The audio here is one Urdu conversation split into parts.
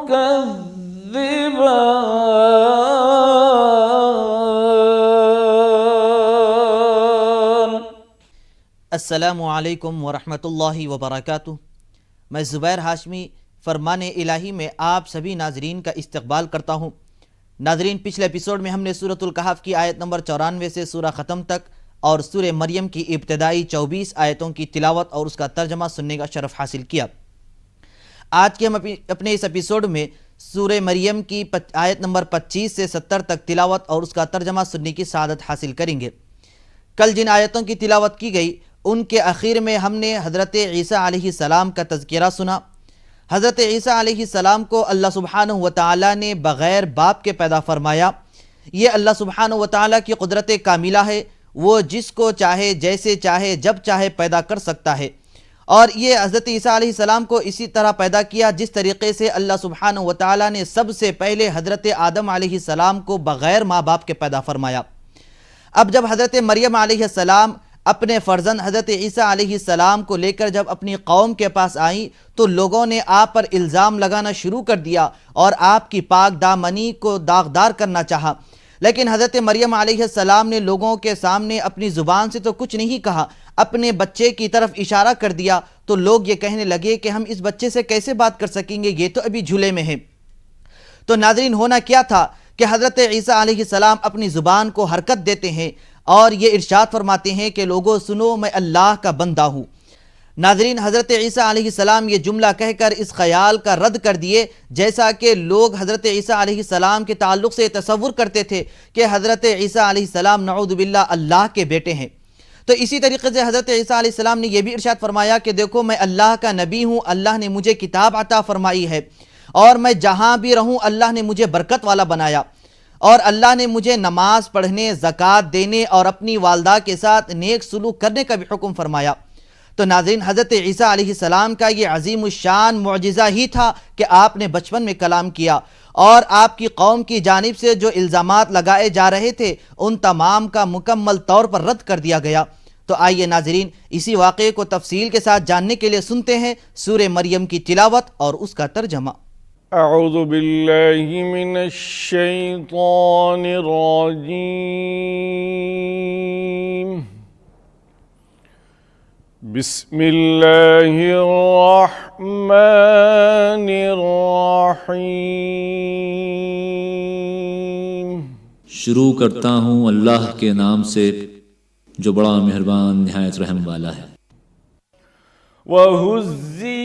تكذبان. السلام علیکم ورحمۃ اللہ وبرکاتہ. میں زبیر ہاشمی فرمان الہی میں آپ سبھی ناظرین کا استقبال کرتا ہوں. ناظرین، پچھلے ایپیسوڈ میں ہم نے سورۃ الکہف کی آیت نمبر 94 سے سورہ ختم تک اور سورہ مریم کی ابتدائی 24 آیتوں کی تلاوت اور اس کا ترجمہ سننے کا شرف حاصل کیا. آج کے ہم اپنے اس ایپیسوڈ میں سورہ مریم کی آیت نمبر 25 سے 70 تک تلاوت اور اس کا ترجمہ سننے کی سعادت حاصل کریں گے. کل جن آیتوں کی تلاوت کی گئی ان کے اخیر میں ہم نے حضرت عیسیٰ علیہ السلام کا تذکرہ سنا. حضرت عیسیٰ علیہ السلام کو اللہ سبحانہ وتعالی نے بغیر باپ کے پیدا فرمایا. یہ اللہ سبحانہ وتعالی کی قدرت کاملہ ہے. وہ جس کو چاہے، جیسے چاہے، جب چاہے پیدا کر سکتا ہے. اور یہ حضرت عیسیٰ علیہ السلام کو اسی طرح پیدا کیا جس طریقے سے اللہ سبحانہ وتعالی نے سب سے پہلے حضرت آدم علیہ السلام کو بغیر ماں باپ کے پیدا فرمایا. اب جب حضرت مریم علیہ السلام اپنے فرزند حضرت عیسیٰ علیہ السلام کو لے کر جب اپنی قوم کے پاس آئیں تو لوگوں نے آپ پر الزام لگانا شروع کر دیا اور آپ کی پاک دامنی کو داغدار کرنا چاہا. لیکن حضرت مریم علیہ السلام نے لوگوں کے سامنے اپنی زبان سے تو کچھ نہیں کہا، اپنے بچے کی طرف اشارہ کر دیا تو لوگ یہ کہنے لگے کہ ہم اس بچے سے کیسے بات کر سکیں گے، یہ تو ابھی جھولے میں ہے. تو ناظرین، ہونا کیا تھا کہ حضرت عیسیٰ علیہ السلام اپنی زبان کو حرکت دیتے ہیں اور یہ ارشاد فرماتے ہیں کہ لوگوں سنو، میں اللہ کا بندہ ہوں. ناظرین، حضرت عیسیٰ علیہ السلام یہ جملہ کہہ کر اس خیال کا رد کر دیے جیسا کہ لوگ حضرت عیسیٰ علیہ السلام کے تعلق سے تصور کرتے تھے کہ حضرت عیسیٰ علیہ السلام نعوذ باللہ اللہ کے بیٹے ہیں. تو اسی طریقے سے حضرت عیسیٰ علیہ السلام نے یہ بھی ارشاد فرمایا کہ دیکھو، میں اللہ کا نبی ہوں، اللہ نے مجھے کتاب عطا فرمائی ہے اور میں جہاں بھی رہوں اللہ نے مجھے برکت والا بنایا اور اللہ نے مجھے نماز پڑھنے، زکوٰۃ دینے اور اپنی والدہ کے ساتھ نیک سلوک کرنے کا بھی حکم فرمایا. تو ناظرین، حضرت عیسیٰ علیہ السلام کا یہ عظیم الشان معجزہ ہی تھا کہ آپ نے بچپن میں کلام کیا اور آپ کی قوم کی جانب سے جو الزامات لگائے جا رہے تھے ان تمام کا مکمل طور پر رد کر دیا گیا. تو آئیے ناظرین، اسی واقعے کو تفصیل کے ساتھ جاننے کے لیے سنتے ہیں سورہ مریم کی تلاوت اور اس کا ترجمہ. اعوذ باللہ من الشیطان الرجیم. بسم اللہ الرحمن الرحیم. شروع کرتا ہوں اللہ کے نام سے جو بڑا مہربان نہایت رحم والا ہے. وَهُزِّي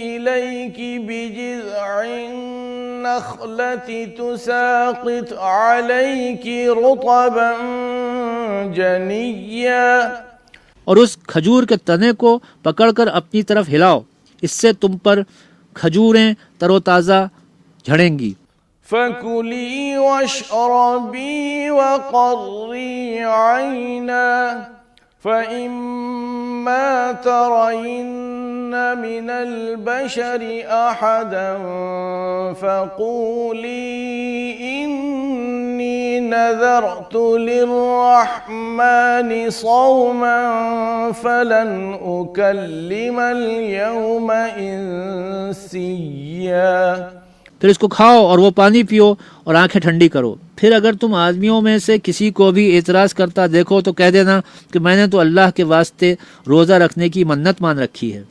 إِلَيْكِ بِجِذْعِ النَّخْلَةِ تُسَاقِطْ عَلَيْكِ رُطَبًا جَنِيًّا. اور اس کھجور کے تنے کو پکڑ کر اپنی طرف ہلاؤ، اس سے تم پر کھجوریں تر و تازہ جھڑیں گی. فَكُلِي وَاشْرَبِي وَقَرِّي عَيْنًا فَإِمَّا تَرَيِنَّ مِنَ الْبَشَرِ أَحَدًا فَقُولِي إِنِّي نَذَرْتُ لِلرَّحْمَنِ صَوْمًا فَلَنْ أُكَلِّمَ الْيَوْمَ إِنسِيًّا. پھر اس کو کھاؤ اور وہ پانی پیو اور آنکھیں ٹھنڈی کرو. پھر اگر تم آدمیوں میں سے کسی کو بھی اعتراض کرتا دیکھو تو کہہ دینا کہ میں نے تو اللہ کے واسطے روزہ رکھنے کی منت مان رکھی ہے،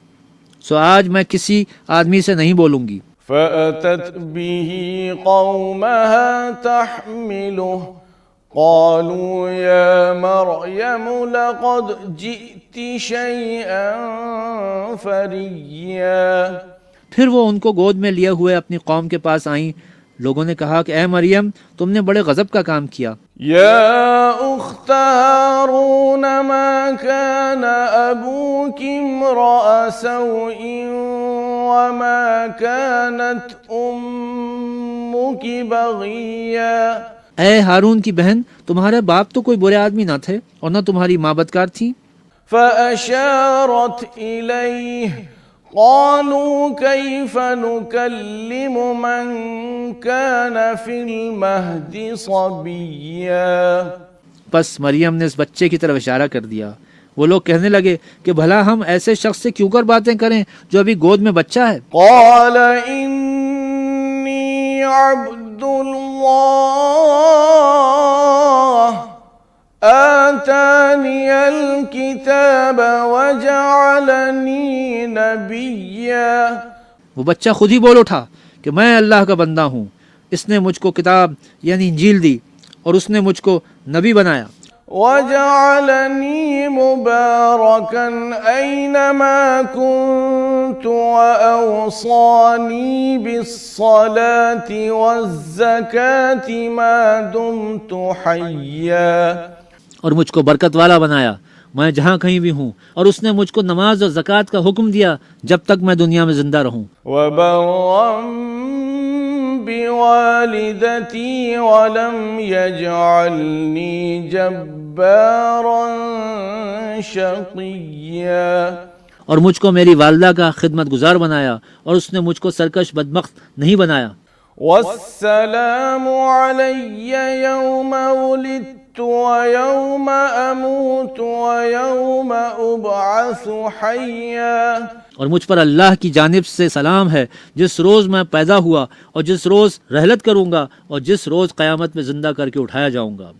سو آج میں کسی آدمی سے نہیں بولوں گی. فَأَتَتْ بِهِ قَوْمَهَا تَحْمِلُهُ قَالُوا يَا مَرْيَمُ لَقَدْ جِئْتِ شَيْئًا فَرِيًّا. پھر وہ ان کو گود میں لیے ہوئے اپنی قوم کے پاس آئیں. لوگوں نے کہا کہ اے مریم، تم نے بڑے غضب کا کام کیا. یا اخت ہارون ما كان ابوک امرأ سوء وما كانت امک بغیا. اے ہارون کی بہن، تمہارے باپ تو کوئی برے آدمی نہ تھے اور نہ تمہاری ماں بدکار تھی. فأشارت الیہ قالوا كيف نكلم من كان في المهد صبيا. پس مریم نے اس بچے کی طرف اشارہ کر دیا. وہ لوگ کہنے لگے کہ بھلا ہم ایسے شخص سے کیوں کر باتیں کریں جو ابھی گود میں بچہ ہے. قال عبد الله آتاني الكتاب وجعلني نبيا. وہ بچہ خود ہی بول اٹھا کہ میں اللہ کا بندہ ہوں، اس نے مجھ کو کتاب یعنی انجیل دی اور اس نے مجھ کو نبی بنایا. وجعلني مباركا أينما كنت وأوصاني بالصلاة والزكاة ما دمت حيا. اور مجھ کو برکت والا بنایا میں جہاں کہیں بھی ہوں، اور اس نے مجھ کو نماز اور زکوٰۃ کا حکم دیا جب تک میں دنیا میں زندہ رہوں. وبرا بوالدتي ولم يجعلني جبارا شقيا. اور مجھ کو میری والدہ کا خدمت گزار بنایا اور اس نے مجھ کو سرکش بدبخت نہیں بنایا. والسلام علي يوم ولدت ويوم أموت ويوم أبعث حيا. اور مجھ پر اللہ کی جانب سے سلام ہے جس روز میں پیدا ہوا اور جس روز رحلت کروں گا اور جس روز قیامت میں زندہ کر کے اٹھایا جاؤں گا.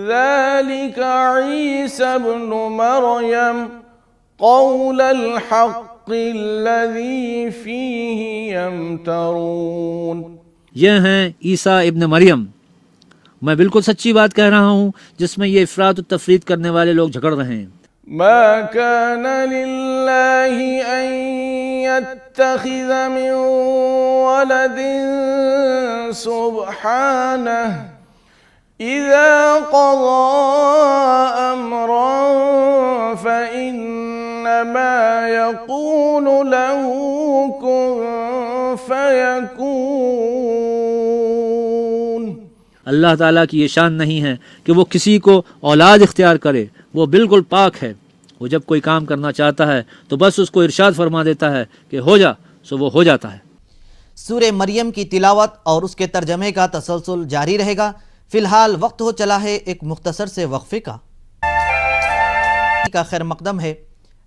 ذلك عيسى ابن مريم قول الحق الذي فيه يمترون. یہ ہیں عیسیٰ ابن مریم، میں بالکل سچی بات کہہ رہا ہوں جس میں یہ افراط و تفریط کرنے والے لوگ جھگڑ رہے ہیں. ما كان لله أن يتخذ من ولد سبحانه إذا قضى أمرا فإنما يقول له كن فيكون. اللہ تعالیٰ کی یہ شان نہیں ہے کہ وہ کسی کو اولاد اختیار کرے، وہ بالکل پاک ہے. وہ جب کوئی کام کرنا چاہتا ہے تو بس اس کو ارشاد فرما دیتا ہے کہ ہو جا، سو وہ ہو جاتا ہے. سورہ مریم کی تلاوت اور اس کے ترجمے کا تسلسل جاری رہے گا. فی الحال وقت ہو چلا ہے ایک مختصر سے وقفے کا خیر مقدم ہے.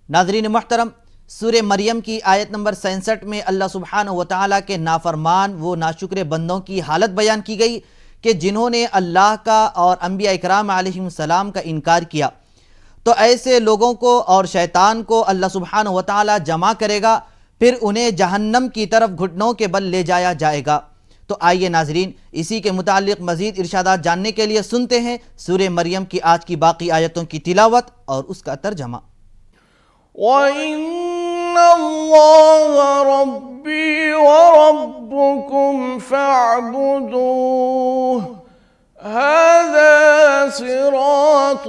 ناظرین محترم، سورہ مریم کی آیت نمبر 66 میں اللہ سبحانہ و تعالیٰ کے نافرمان وہ ناشکر بندوں کی حالت بیان کی گئی کہ جنہوں نے اللہ کا اور انبیاء اکرام علیہم السلام کا انکار کیا. تو ایسے لوگوں کو اور شیطان کو اللہ سبحانہ و تعالیٰ جمع کرے گا، پھر انہیں جہنم کی طرف گھٹنوں کے بل لے جایا جائے گا. تو آئیے ناظرین اسی کے متعلق مزید ارشادات جاننے کے لیے سنتے ہیں سورہ مریم کی آج کی باقی آیتوں کی تلاوت اور اس کا ترجمہ. وَإِنَّ اللَّهَ رَبِّي وَرَبُّكُمْ فَاعْبُدُوهُ هَذَا صِرَاطٌ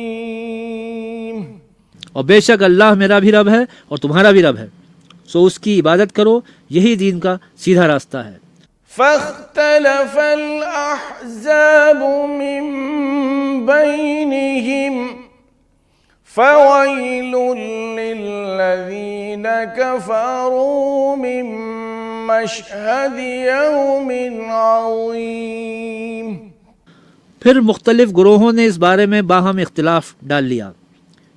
مُسْتَقِيمٌ. اور بے شک اللہ میرا بھی رب ہے اور تمہارا بھی رب ہے، سو اس کی عبادت کرو، یہی دین کا سیدھا راستہ ہے. فاختلف الأحزاب من بينهم فويل للذين كفروا من مشهد يوم عظيم. پھر مختلف گروہوں نے اس بارے میں باہم اختلاف ڈال لیا.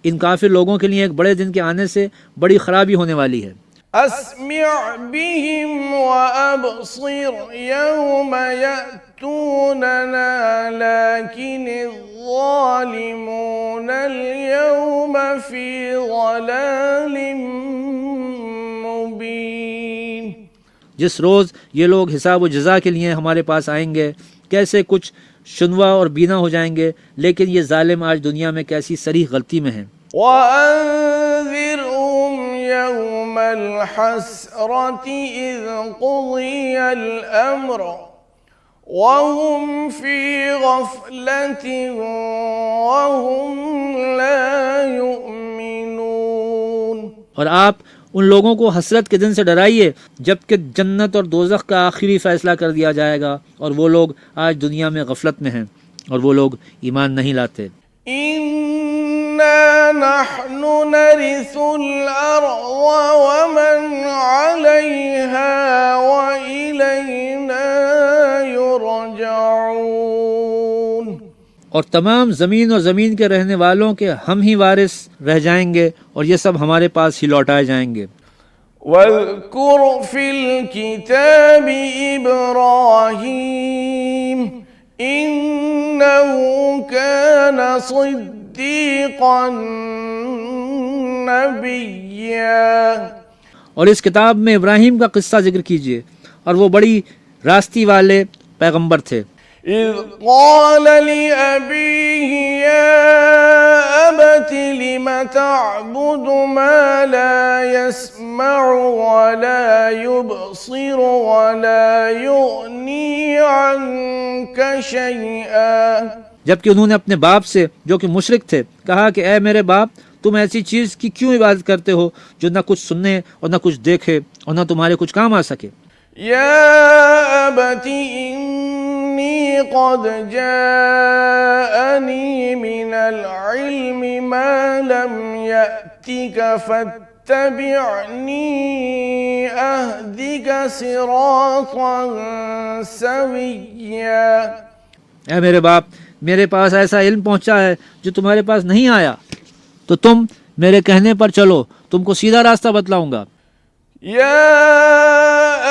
ان کافر لوگوں کے لیے ایک بڑے دن کے آنے سے بڑی خرابی ہونے والی ہے. أسمع بهم وأبصر يوم يأتوننا لكن الظالمون اليوم في ضلال مبين. جس روز یہ لوگ حساب و جزا کے لیے ہمارے پاس آئیں گے کیسے کچھ شنوا اور بینا ہو جائیں گے، لیکن یہ ظالم آج دنیا میں کیسی صریح غلطی میں ہیں. وَأَنذِرْهُمْ يَوْمَ الْحَسْرَةِ إِذْ قُضِيَ الْأَمْرُ وَهُمْ فِي غَفْلَةٍ وَهُمْ لَا يُؤْمِنُونَ. اور آپ ان لوگوں کو حسرت کے دن سے ڈرائیے جبکہ جنت اور دوزخ کا آخری فیصلہ کر دیا جائے گا، اور وہ لوگ آج دنیا میں غفلت میں ہیں اور وہ لوگ ایمان نہیں لاتے. إِنَّا نَحْنُ نَرِثُ الْأَرْضَ وَمَنْ عَلَيْهَا وَإِلَيْنَا يُرْجَعُونَ. اور تمام زمین اور زمین کے رہنے والوں کے ہم ہی وارث رہ جائیں گے اور یہ سب ہمارے پاس ہی لوٹائے جائیں گے. واذكر في الكتاب إبراهيم إنه كان صديقا نبيا. اور اس کتاب میں ابراہیم کا قصہ ذکر کیجیے، اور وہ بڑی راستی والے پیغمبر تھے. إذ قال لأبيه يا أبت لم تعبد ما لا يسمع ولا يبصر ولا يغني عنك شيئا. جبکہ انہوں نے اپنے باپ سے جو کہ مشرک تھے کہا کہ اے میرے باپ، تم ایسی چیز کی کیوں عبادت کرتے ہو جو نہ کچھ سننے اور نہ کچھ دیکھے اور نہ تمہارے کچھ کام آ سکے. يا أبت إني قد جاءني من العلم ما لم يأتك فاتبعني أهدك صراطا سويا. اے میرے باپ، میرے پاس ایسا علم پہنچا ہے جو تمہارے پاس نہیں آیا، تو تم میرے کہنے پر چلو، تم کو سیدھا راستہ بتلاؤں گا. يا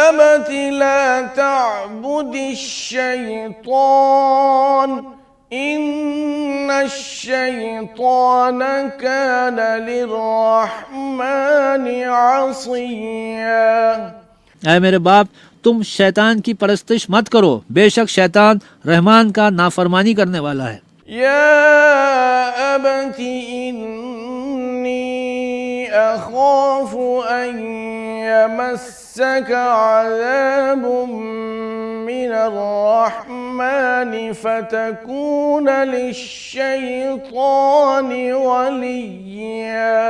أبت لا تعبد الشيطان إن الشيطان كان للرحمن عصيا. اے میرے باپ، تم شیطان کی پرستش مت کرو، بے شک شیطان رحمان کا نافرمانی کرنے والا ہے. يا أبت إني أخاف أن يمسك عذاب من الرحمن فتكون للشيطان وليا.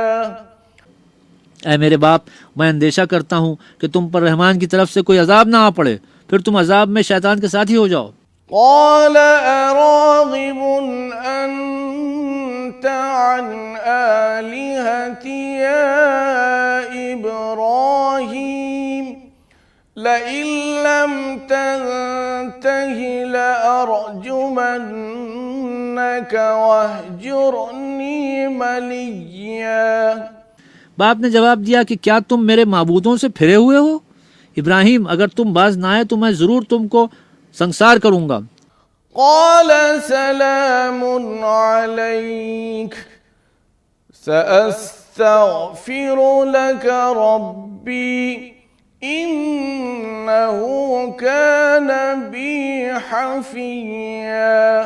اے میرے باپ، میں اندیشہ کرتا ہوں کہ تم پر رحمان کی طرف سے کوئی عذاب نہ آ پڑے، پھر تم عذاب میں شیطان کے ساتھی ہو جاؤ. قال أراغب أنت عن آلهتي يا إبراهيم لئن لم تنته لأرجمنك واهجرني مليا. باپ نے جواب دیا کہ کیا تم میرے معبودوں سے پھرے ہوئے ہو؟ ابراہیم، اگر تم باز نہ آئے تو میں ضرور تم کو سنسار کروں گا. قال سلام عليك سأستغفر لك ربي إنه كان بي حفيا.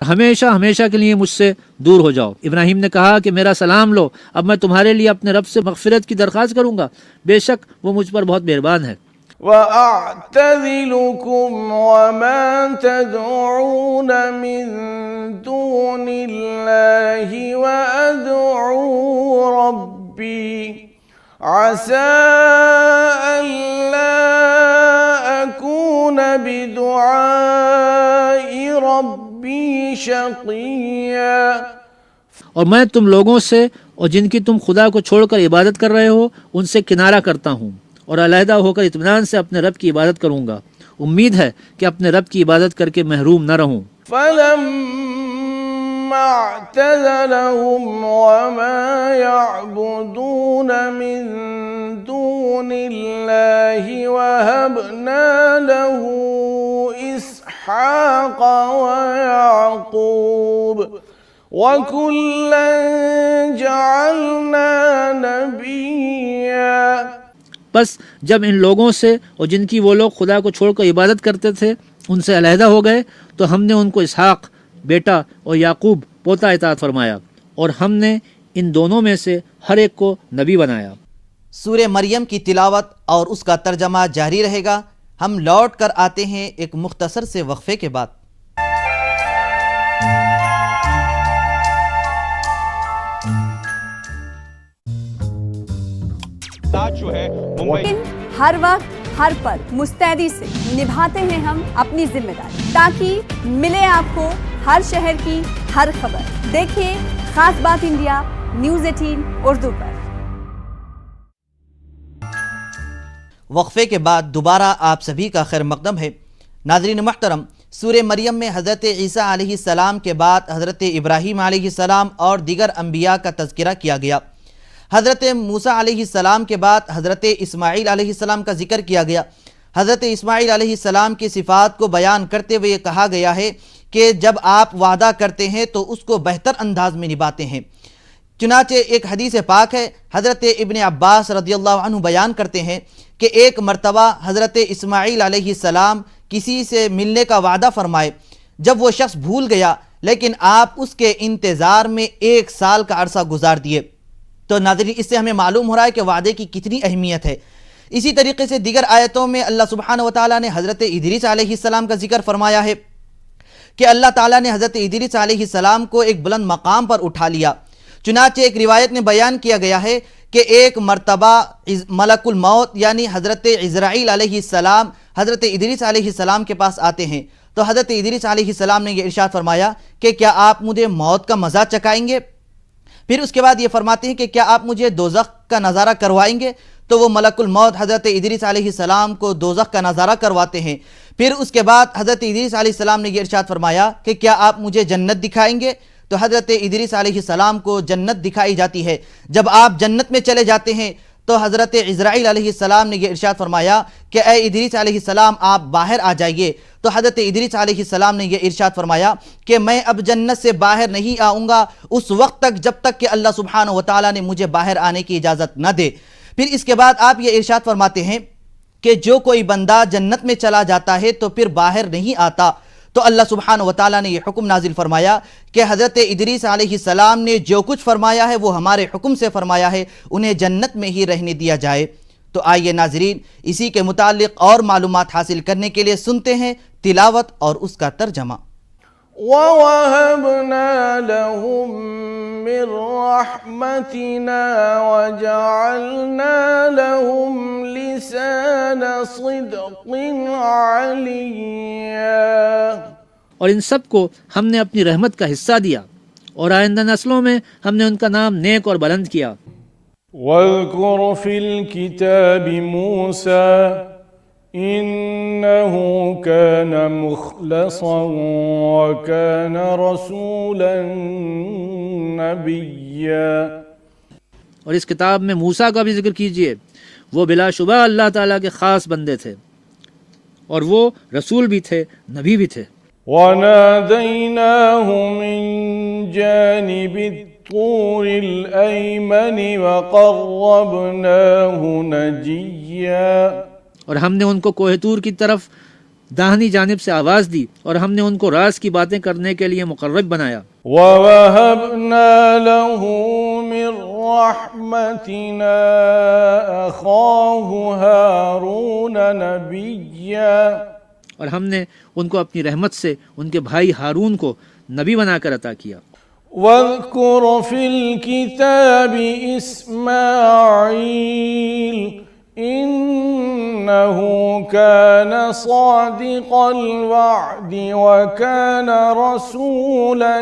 ہمیشہ ہمیشہ کے لیے مجھ سے دور ہو جاؤ. ابراہیم نے کہا کہ میرا سلام لو، اب میں تمہارے لیے اپنے رب سے مغفرت کی درخواست کروں گا، بے شک وہ مجھ پر بہت مہربان ہے. وَأَعْتَزِلُكُمْ وَمَا تَدْعُونَ مِن دُونِ اللَّهِ وَأَدْعُو رَبِّي عَسَىٰ أَلَّا أَكُونَ بِدُعَاءِ رَبِّي شَقِيًّا. اور میں تم لوگوں سے اور جن کی تم خدا کو چھوڑ کر عبادت کر رہے ہو ان سے کنارہ کرتا ہوں، اور علیحدہ ہو کر اطمینان سے اپنے رب کی عبادت کروں گا. امید ہے کہ اپنے رب کی عبادت کر کے محروم نہ رہوں. فَلَمَّا اعْتَزَلَهُمْ وَمَا يَعْبُدُونَ مِن دُونِ اللَّهِ وَهَبْنَا لَهُ إِسْحَاقَ وَيَعْقُوبَ وَكُلًّا جَعَلْنَا نَبِيًّا. بس جب ان لوگوں سے اور جن کی وہ لوگ خدا کو چھوڑ کر عبادت کرتے تھے ان سے علیحدہ ہو گئے تو ہم نے ان کو اسحاق بیٹا اور یعقوب پوتا عطا فرمایا، اور ہم نے ان دونوں میں سے ہر ایک کو نبی بنایا. سورہ مریم کی تلاوت اور اس کا ترجمہ جاری رہے گا. ہم لوٹ کر آتے ہیں ایک مختصر سے وقفے کے بعد. ہر وقت ہر پل مستعدی سے نبھاتے ہیں ہم اپنی ذمہ داری تاکہ ملے آپ کو ہر شہر کی ہر خبر. دیکھیے خاص بات انڈیا نیوز 18 اردو پر. وقفے کے بعد دوبارہ آپ سبھی کا خیر مقدم ہے. ناظرین محترم، سورہ مریم میں حضرت عیسیٰ علیہ السلام کے بعد حضرت ابراہیم علیہ السلام اور دیگر انبیاء کا تذکرہ کیا گیا. حضرت موسیٰ علیہ السلام کے بعد حضرت اسماعیل علیہ السلام کا ذکر کیا گیا۔ حضرت اسماعیل علیہ السلام کی صفات کو بیان کرتے ہوئے یہ کہا گیا ہے کہ جب آپ وعدہ کرتے ہیں تو اس کو بہتر انداز میں نبھاتے ہیں۔ چنانچہ ایک حدیث پاک ہے، حضرت ابن عباس رضی اللہ عنہ بیان کرتے ہیں کہ ایک مرتبہ حضرت اسماعیل علیہ السلام کسی سے ملنے کا وعدہ فرمائے، جب وہ شخص بھول گیا لیکن آپ اس کے انتظار میں 1 سال کا عرصہ گزار دیے۔ تو ناظرین، اس سے ہمیں معلوم ہو رہا ہے کہ وعدے کی کتنی اہمیت ہے۔ اسی طریقے سے دیگر آیتوں میں اللہ سبحانہ وتعالیٰ نے حضرت ادریس علیہ السلام کا ذکر فرمایا ہے کہ اللہ تعالیٰ نے حضرت ادریس علیہ السلام کو ایک بلند مقام پر اٹھا لیا۔ چنانچہ ایک روایت میں بیان کیا گیا ہے کہ ایک مرتبہ ملک الموت یعنی حضرت عزرائیل علیہ السلام حضرت ادریس علیہ السلام کے پاس آتے ہیں، تو حضرت ادریس علیہ السلام نے یہ ارشاد فرمایا کہ کیا آپ مجھے موت کا مزہ چکھائیں گے؟ پھر اس کے بعد یہ فرماتے ہیں کہ کیا آپ مجھے دوزخ کا نظارہ کروائیں گے؟ تو وہ ملک الموت حضرت ادریس علیہ السلام کو دوزخ کا نظارہ کرواتے ہیں۔ پھر اس کے بعد حضرت ادریس علیہ السلام نے یہ ارشاد فرمایا کہ کیا آپ مجھے جنت دکھائیں گے؟ تو حضرت ادریس علیہ السلام کو جنت دکھائی جاتی ہے۔ جب آپ جنت میں چلے جاتے ہیں تو حضرت عزرائیل علیہ السلام نے یہ ارشاد فرمایا کہ اے ادریس علیہ السلام آپ باہر آ جائیے۔ تو حضرت ادریس علیہ السلام نے یہ ارشاد فرمایا کہ میں اب جنت سے باہر نہیں آؤں گا اس وقت تک جب تک کہ اللہ سبحانہ وتعالیٰ نے مجھے باہر آنے کی اجازت نہ دے۔ پھر اس کے بعد آپ یہ ارشاد فرماتے ہیں کہ جو کوئی بندہ جنت میں چلا جاتا ہے تو پھر باہر نہیں آتا۔ تو اللہ سبحانہ وتعالیٰ نے یہ حکم نازل فرمایا کہ حضرت ادریس علیہ السلام نے جو کچھ فرمایا ہے وہ ہمارے حکم سے فرمایا ہے، انہیں جنت میں ہی رہنے دیا جائے۔ تو آئیے ناظرین، اسی کے متعلق اور معلومات حاصل کرنے کے لیے سنتے ہیں تلاوت اور اس کا ترجمہ۔ وَوَهَبْنَا لَهُم مِّن رَّحْمَتِنَا وَجَعَلْنَا لَهُمْ لِسَانَ صِدْقٍ عَلِيًّا۔ اور ان سب کو ہم نے اپنی رحمت کا حصہ دیا، اور آئندہ نسلوں میں ہم نے ان کا نام نیک اور بلند کیا۔ وَاذْكُرْ فِي الْكِتَابِ مُوسَىٰ إِنَّهُ كَانَ مُخْلَصًا وَكَانَ رَسُولًا نَبِيًّا۔ اور اس کتاب میں موسیٰ کا بھی ذکر کیجئے، وہ بلا شبہ اللہ تعالیٰ کے خاص بندے تھے، اور وہ رسول بھی تھے، نبی بھی تھے۔ وَنَادَيْنَاهُ مِن جَانِبِ الطُّورِ الْأَيْمَنِ وَقَرَّبْنَاهُ نَجِيًّا۔ اور ہم نے ان کو کوہ طور کی طرف داہنی جانب سے آواز دی، اور ہم نے ان کو راز کی باتیں کرنے کے لیے مقرب بنایا۔ وَوَهَبْنَا لَهُ مِن رَّحْمَتِنَا أَخَاهُ هَارُونَ نَبِيًّا۔ اور ہم نے ان کو اپنی رحمت سے ان کے بھائی ہارون کو نبی بنا کر عطا کیا۔ وَاذْكُرْ فِي الْكِتَابِ إِسْمَاعِيلَ إِنَّهُ كَانَ صَادِقَ الْوَعْدِ وَكَانَ رَسُولًا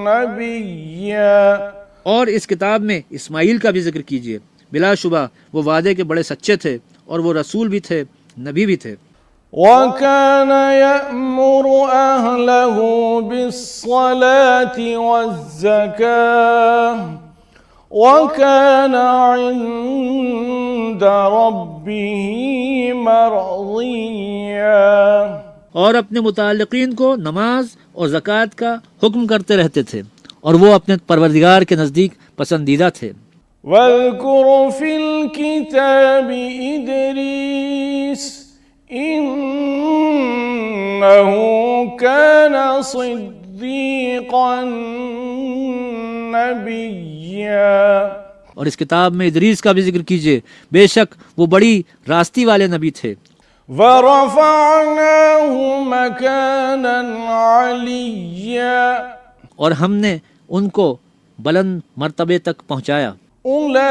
نَبِيًّا۔ اور اس کتاب میں اسماعیل کا بھی ذکر کیجئے، بلا شبہ وہ وعدے کے بڑے سچے تھے، اور وہ رسول بھی تھے، نبی بھی تھے۔ وَكَانَ يَأْمُرُ أَهْلَهُ بِالصَّلَاةِ وَالزَّكَاةِ وَكَانَ عِندَ رَبِّهِ مَرْضِيًّا۔ اور اپنے متعلقین کو نماز اور زکوٰۃ کا حکم کرتے رہتے تھے، اور وہ اپنے پروردگار کے نزدیک پسندیدہ تھے۔ وَاذْكُرْ فِي الْكِتَابِ إِدْرِيسَ إِنَّهُ كَانَ صِدِّيقًا نَبِيًّا۔ اور اس کتاب میں ادریس کا بھی ذکر کیجئے، بے شک وہ بڑی راستی والے نبی تھے۔ وَرَفَعْنَاهُ مَكَانًا عَلِيًّا۔ اور ہم نے ان کو بلند مرتبے تک پہنچایا۔ أُولَئِكَ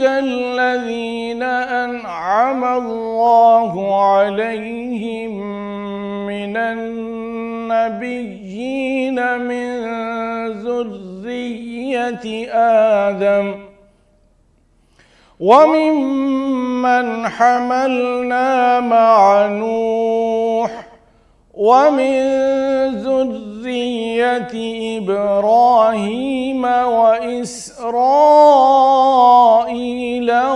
الَّذِينَ أَنْعَمَ اللَّهُ عَلَيْهِمْ مِنَ النَّبِيِّينَ مِنْ ذُرِّيَّةِ آدَمَ وَمِمَّنْ حَمَلْنَا مَعَ نُوحٍ وَمِنْ ذُرِّيَّةِ ذرية إبراهيم وإسرائيل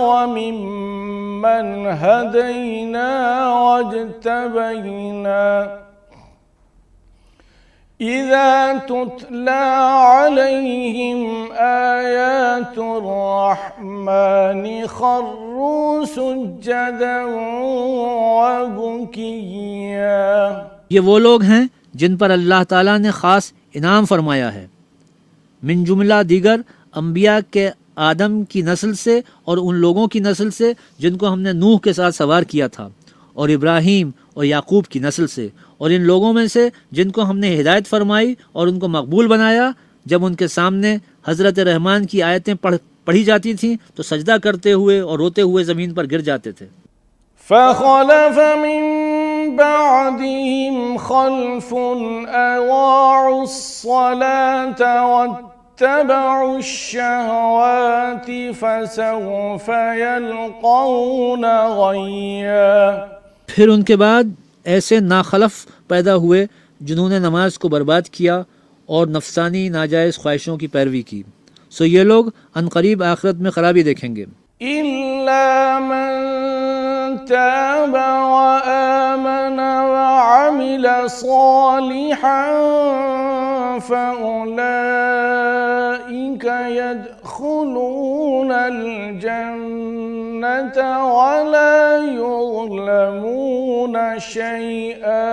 وممن هدينا واجتبينا إذا تتلى عليهم آيات الرحمن خروا سجدا وبكيا. یہ وہ لوگ ہیں جن پر اللہ تعالیٰ نے خاص انعام فرمایا ہے، من جملہ دیگر انبیاء کے آدم کی نسل سے اور ان لوگوں کی نسل سے جن کو ہم نے نوح کے ساتھ سوار کیا تھا، اور ابراہیم اور یعقوب کی نسل سے، اور ان لوگوں میں سے جن کو ہم نے ہدایت فرمائی اور ان کو مقبول بنایا جب ان کے سامنے حضرت رحمان کی آیتیں پڑھی جاتی تھیں تو سجدہ کرتے ہوئے اور روتے ہوئے زمین پر گر جاتے تھے. فخلف من بعدهم خلف أضاعوا الصلاة واتبعوا الشهوات فسوف يلقون غيا. پھر ان کے بعد ایسے ناخلف پیدا ہوئے جنہوں نے نماز کو برباد کیا اور نفسانی ناجائز خواہشوں کی پیروی کی، سو یہ لوگ عنقریب آخرت میں خرابی دیکھیں گے. إلا من تاب وآمن وعمل صالحا فأولئك يدخلون الجنة ولا يظلمون شيئا.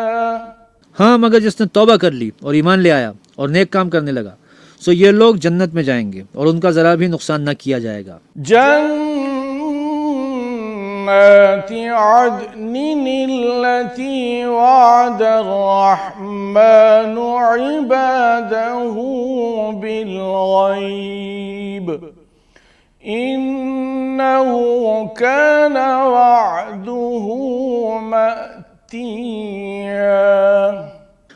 ہاں، مگر جس نے توبہ کر لی اور ایمان لے آیا اور نیک کام کرنے لگا سو یہ لوگ جنت میں جائیں گے اور ان کا ذرا بھی نقصان نہ کیا جائے گا. جنات عدن التي وعد الرحمن عباده بالغيب إنه كان وعده مأتيا.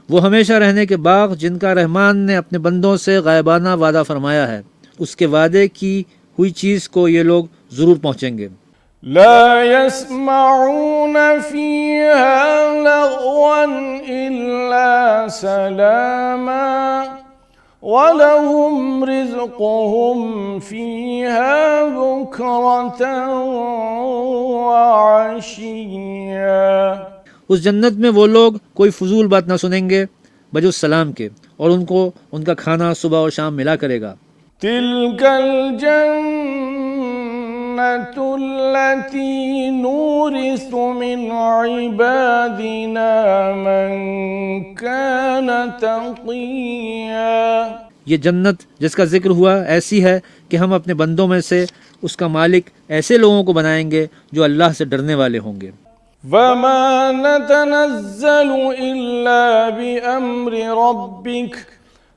وہ ہمیشہ رہنے کے باغ جن کا رحمان نے اپنے بندوں سے غائبانہ وعدہ فرمایا ہے، اس کے وعدے کی ہوئی چیز کو یہ لوگ ضرور پہنچیں گے. لا يسمعون فيها لغوا إلا سلاما وَلَهُمْ رِزْقُهُمْ فِيهَا بُكْرَةً وَعَشِيًّا. اس جنت میں وہ لوگ کوئی فضول بات نہ سنیں گے بجز سلام کے، اور ان کو ان کا کھانا صبح اور شام ملا کرے گا. تِلْكَ الْجَنَّةُ الَّتِي نُورِثُ مِنْ عِبَادِنَا مَنْ كَانَ تَقِيًّا. یہ جنت جس کا ذکر ہوا ایسی ہے کہ ہم اپنے بندوں میں سے اس کا مالک ایسے لوگوں کو بنائیں گے جو اللہ سے ڈرنے والے ہوں گے. وَمَا نَتَنَزَّلُ إِلَّا بِأَمْرِ رَبِّكَ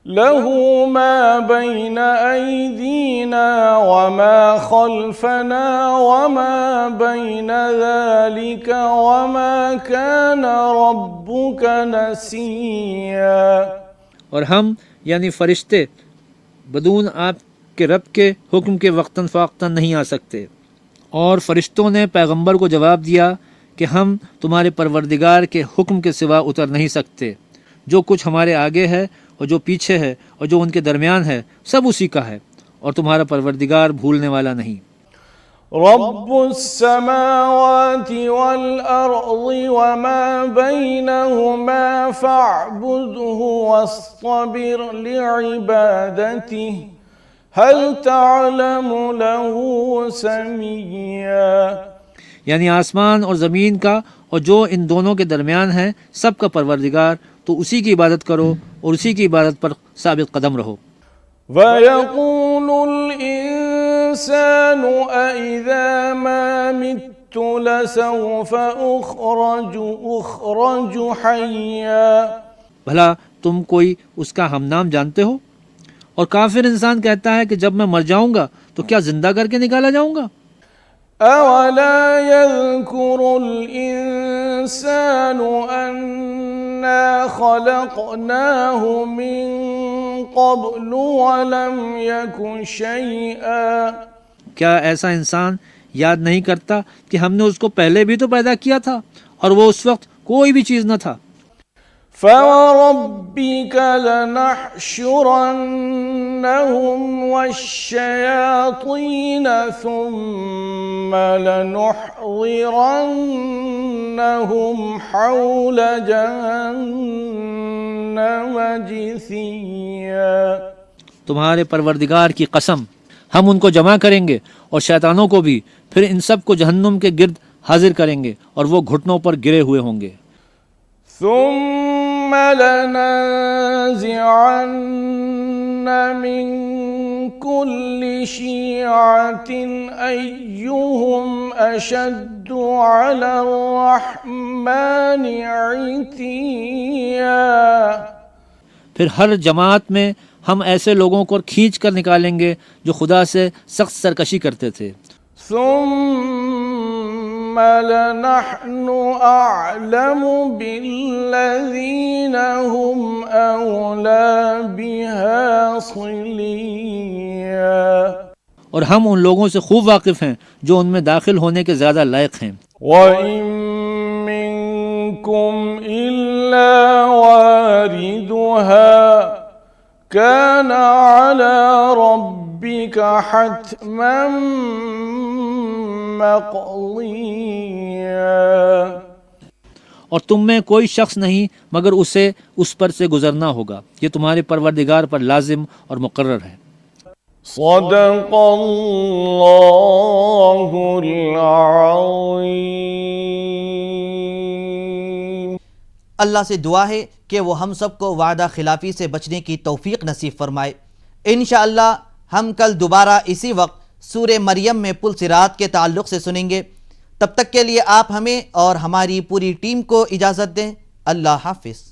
لَهُ مَا بَيْنَ أَيْدِينَا وَمَا خَلْفَنَا وَمَا بَيْنَ ذَلِكَ وَمَا كَانَ رَبُّكَ نَسِيًّا. اور ہم یعنی فرشتے بدون آپ کے رب کے حکم کے وقتاً فوقتاً نہیں آ سکتے. اور فرشتوں نے پیغمبر کو جواب دیا کہ ہم تمہارے پروردگار کے حکم کے سوا اتر نہیں سکتے. جو کچھ ہمارے آگے ہے اور جو پیچھے ہے اور جو ان کے درمیان ہے سب اسی کا ہے، اور تمہارا پروردگار بھولنے والا نہیں. رب السماوات والأرض وما بينهما فاعبده واصطبر لعبادته هل تعلم له سميا. یعنی آسمان اور زمین کا اور جو ان دونوں کے درمیان ہے سب کا پروردگار، تو اسی کی عبادت کرو اور اسی کی عبادت پر ثابت قدم رہو. وَيَقُولُ الْإِنسَانُ أَإِذَا مَا مِتُّ لَسَوْفَ أُخْرَجُ حَيًّا. بھلا تم کوئی اس کا ہم نام جانتے ہو؟ اور کافر انسان کہتا ہے کہ جب میں مر جاؤں گا تو کیا زندہ کر کے نکالا جاؤں گا؟ أَوَلَا يَذْكُرُ الْإِنسَانُ أَنَّا خَلَقْنَاهُ مِنْ قَبْلُ وَلَمْ يَكُ شَيْئًا. کیا ایسا انسان یاد نہیں کرتا کہ ہم نے اس کو پہلے بھی تو پیدا کیا تھا اور وہ اس وقت کوئی بھی چیز نہ تھا. فوربك لنحشرنهم والشياطين ثم لنحضرنهم حول جهنم جثيا. تمہارے پروردگار کی قسم ہم ان کو جمع کریں گے اور شیطانوں کو بھی، پھر ان سب کو جہنم کے گرد حاضر کریں گے اور وہ گھٹنوں پر گرے ہوئے ہوں گے. ثم لننزعن من كل شيعة أيهم أشد على الرحمن عتيا. پھر ہر جماعت میں ہم ایسے لوگوں کو کھینچ کر نکالیں گے جو خدا سے سخت سرکشی کرتے تھے. ثم لنحن أعلم بالذين هم أولى بها صليا. اور ہم ان لوگوں سے خوب واقف ہیں جو ان میں داخل ہونے کے زیادہ لائق ہیں. وَإِن مِّنكُمْ إِلَّا وَارِدُهَا كَانَ عَلَى رَبِّكَ حَتْمًا مَّقْضِيًّا. اور تم میں کوئی شخص نہیں مگر اسے اس پر سے گزرنا ہوگا، یہ تمہارے پروردگار پر لازم اور مقرر ہے. صدق اللہ العظیم. اللہ سے دعا ہے کہ وہ ہم سب کو وعدہ خلافی سے بچنے کی توفیق نصیب فرمائے. انشاءاللہ ہم کل دوبارہ اسی وقت سورہ مریم میں پل صراط کے تعلق سے سنیں گے. تب تک کے لیے آپ ہمیں اور ہماری پوری ٹیم کو اجازت دیں. اللہ حافظ.